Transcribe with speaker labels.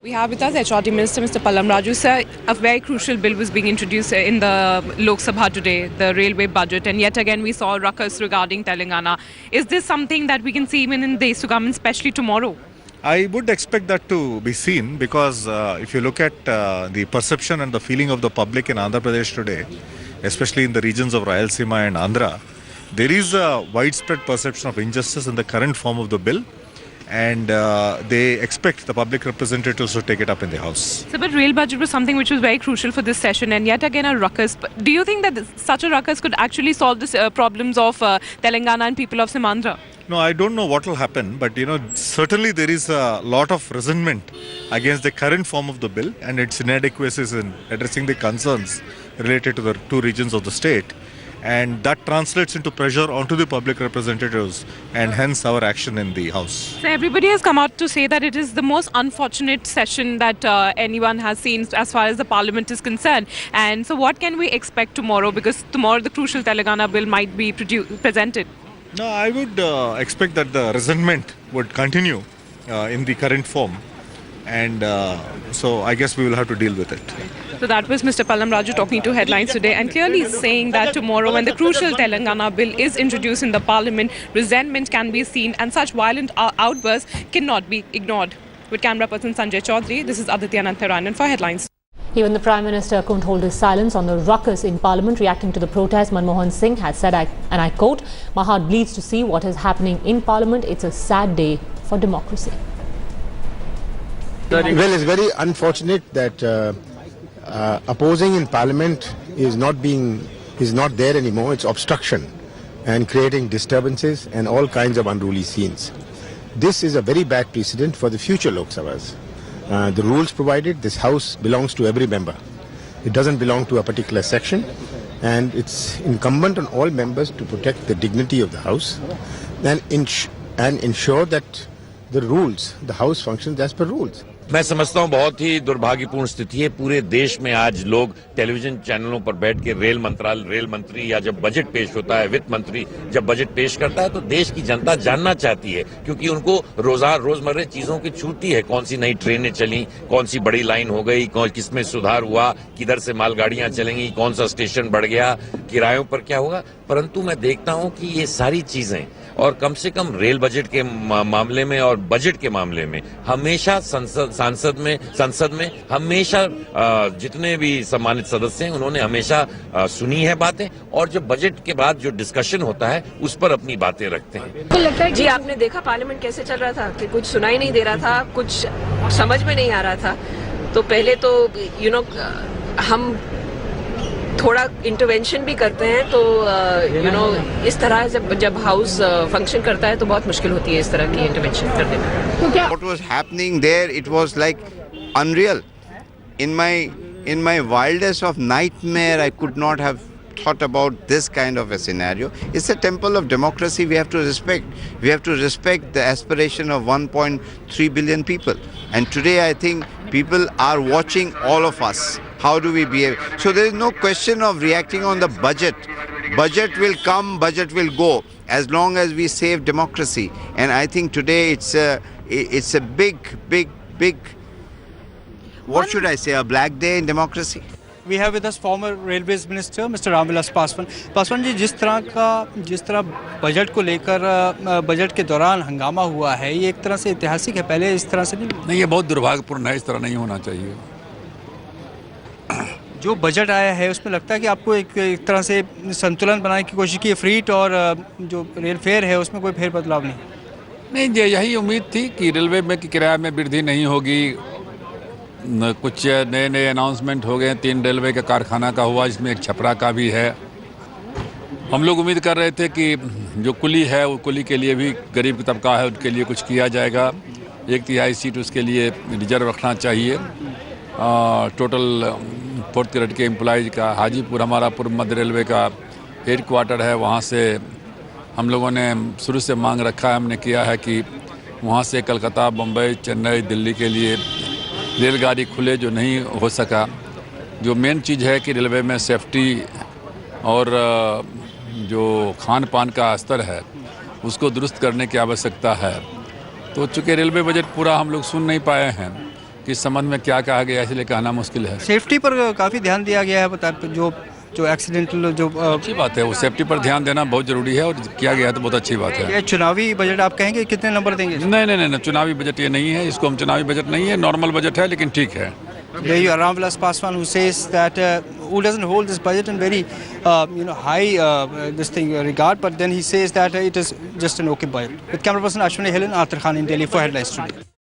Speaker 1: We have with us HRD Minister Mr. Pallam Raju. Sir, a very crucial bill was being introduced in the Lok Sabha today, the railway budget, and yet again we saw ruckus regarding Telangana. Is this something that we can see even in days to come, especially tomorrow?
Speaker 2: I would expect that to be seen because if you look at the perception and the feeling of the public in Andhra Pradesh today, especially in the regions of Rayalaseema and Andhra, there is a widespread perception of injustice in the current form of the bill. And they expect the public representatives to take it up in the House.
Speaker 1: So, but rail budget was something which was very crucial for this session, and yet again a ruckus. Do you think that such a ruckus could actually solve the problems of Telangana and people of Simandra?
Speaker 2: No, I don't know what will happen, but certainly there is a lot of resentment against the current form of the bill and its inadequacies in addressing the concerns related to the two regions of the state. And that translates into pressure onto the public representatives and hence our action in the House.
Speaker 1: So everybody has come out to say that it is the most unfortunate session that anyone has seen as far as the parliament is concerned. And so what can we expect tomorrow? Because tomorrow the crucial Telangana bill might be presented.
Speaker 2: No, I would expect that the resentment would continue in the current form. And so I guess we will have to deal with it.
Speaker 1: So that was Mr. Pallam Raju talking to Headlines today and clearly saying that tomorrow when the crucial Telangana bill is introduced in the parliament, resentment can be seen and such violent outbursts cannot be ignored. With camera person Sanjay Chaudhary, this is Aditya Nantharanan for Headlines.
Speaker 3: Even the Prime Minister couldn't hold his silence on the ruckus in Parliament. Reacting to the protest, Manmohan Singh has said, and I quote, "My heart bleeds to see what is happening in Parliament. It's a sad day for democracy."
Speaker 4: Well, it's very unfortunate that opposing in Parliament is not there anymore. It's obstruction and creating disturbances and all kinds of unruly scenes. This is a very bad precedent for the future Lok Sabhas. The rules provided, this House belongs to every member. It doesn't belong to a particular section, and it's incumbent on all members to protect the dignity of the House and ensure that the House functions as per rules.
Speaker 5: मैं समझता हूं बहुत ही दुर्भाग्यपूर्ण स्थिति है। पूरे देश में आज लोग टेलीविजन चैनलों पर बैठ के रेल मंत्री या जब बजट पेश होता है, वित्त मंत्री जब बजट पेश करता है तो देश की जनता जानना चाहती है, क्योंकि उनको रोजमर्रा चीजों की छूटती है। कौन सी नई ट्रेनें चली, कौन सी बड़ी लाइन हो गई, किसमें सुधार हुआ, किधर से मालगाड़ियां चलेंगी, कौन सा स्टेशन बढ़ गया, किरायों पर क्या होगा। परंतु मैं देखता हूं कि ये सारी चीजें और कम से कम रेल बजट के मामले में और बजट के मामले में हमेशा संसद में हमेशा जितने भी सम्मानित सदस्य हैं उन्होंने हमेशा सुनी है बातें, और जो बजट के बाद जो डिस्कशन होता है उस पर अपनी बातें रखते हैं।
Speaker 6: जी, आपने देखा पार्लियामेंट कैसे चल रहा था कि कुछ सुनाई नहीं दे रहा था, कुछ समझ में नहीं आ रहा था। तो पहले तो हम थोड़ा इंटरवेंशन भी करते हैं, तो इस तरह जब हाउस फंक्शन करता है तो बहुत मुश्किल होती है इस तरह की इंटरवेंशन करने में।
Speaker 7: What was happening there, it was like unreal. In my wildest of nightmare, I could not have thought about this kind of a scenario. It's a temple of democracy we have to respect. We have to respect the aspiration of 1.3 billion people. And today I think people are watching all of us. How do we behave? So there is no question of reacting on the budget. Budget will come, budget will go, as long as we save democracy. And I think today it's a big, what should I say, a black day in democracy.
Speaker 8: We have with us former Railways Minister Mr. Ramvilas Paswan. Paswan ji, जिस तरह budget को लेकर budget के दौरान हंगामा हुआ है, ये एक तरह से ऐतिहासिक है। पहले इस तरह से नहीं,
Speaker 9: ये बहुत दुर्भाग्यपूर्ण है। इस तरह नहीं होना चाहिए।
Speaker 8: जो बजट आया है उसमें लगता है कि आपको एक तरह से संतुलन बनाने की कोशिश की, फ्रीट और जो रेल फेयर है उसमें कोई फेर बदलाव नहीं।
Speaker 9: यही उम्मीद थी कि रेलवे में किराए में वृद्धि नहीं होगी। कुछ नए अनाउंसमेंट हो गए। 3 रेलवे का कारखाना का हुआ, जिसमें एक छपरा का भी है। हम लोग उम्मीद कर रहे थे कि जो कुली है वो कुली के लिए भी गरीब तबका है उनके लिए कुछ किया जाएगा। 1/3 सीट उसके लिए रिजर्व रखना चाहिए। टोटल 4th ग्रेड के एम्प्लॉयज़ का हाजीपुर हमारा पूर्व मध्य रेलवे का हेडक्वार्टर है, वहाँ से हम लोगों ने शुरू से मांग रखा है, हमने किया है कि वहाँ से कलकत्ता, बम्बई, चेन्नई, दिल्ली के लिए रेलगाड़ी खुले, जो नहीं हो सका। जो मेन चीज़ है कि रेलवे में सेफ्टी और जो खान पान का स्तर है उसको दुरुस्त करने की आवश्यकता है। तो चूँकि रेलवे बजट पूरा हम लोग सुन नहीं पाए हैं, किस संबंध में क्या कहा गया इसलिए कहना मुश्किल है।
Speaker 8: सेफ्टी पर काफ़ी ध्यान दिया गया है, बता जो एक्सीडेंटल जो
Speaker 9: अच्छी बात है, वो सेफ्टी पर ध्यान देना बहुत जरूरी है और किया गया है तो बहुत अच्छी बात है।
Speaker 8: ये चुनावी बजट आप कहेंगे कितने नंबर देंगे?
Speaker 9: नहीं, चुनावी बजट ये नहीं है, इसको हम चुनावी बजट नहीं है, नॉर्मल बजट है, लेकिन ठीक है।
Speaker 8: There you are Ramvilas Paswan, who says that who doesn't hold this budget in very high this thing regard, but then he says that it is just an okay budget. With camera person Ashwini Helen, Arthur Khan in Delhi for Headlines Today.